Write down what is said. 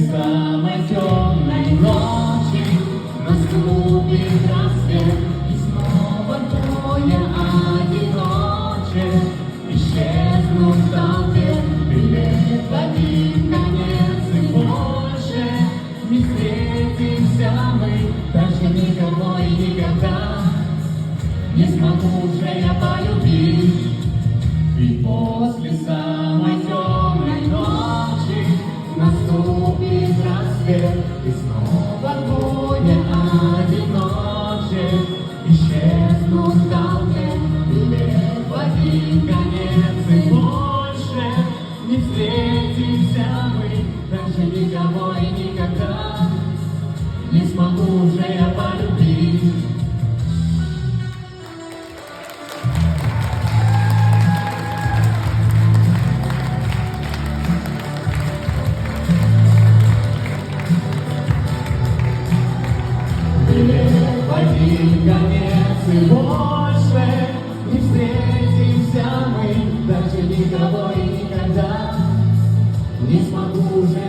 самой темной ночи наступит рассвет, и снова двое одиночек исчезнут в толпе. Билет в один конец, и больше не встретимся мы, даже никого и никогда. Не смогу уже я полюбить, ведь после самой темной ночи наступит рассвет, и снова двое одиночек исчезнут в толпе. Билет в один конец, и больше не встретимся мы, даже никого и никогда. Не смогу уже я полюбить. Билет в один конец, и больше не встретимся мы, даже никого и никогда. Не смогу уже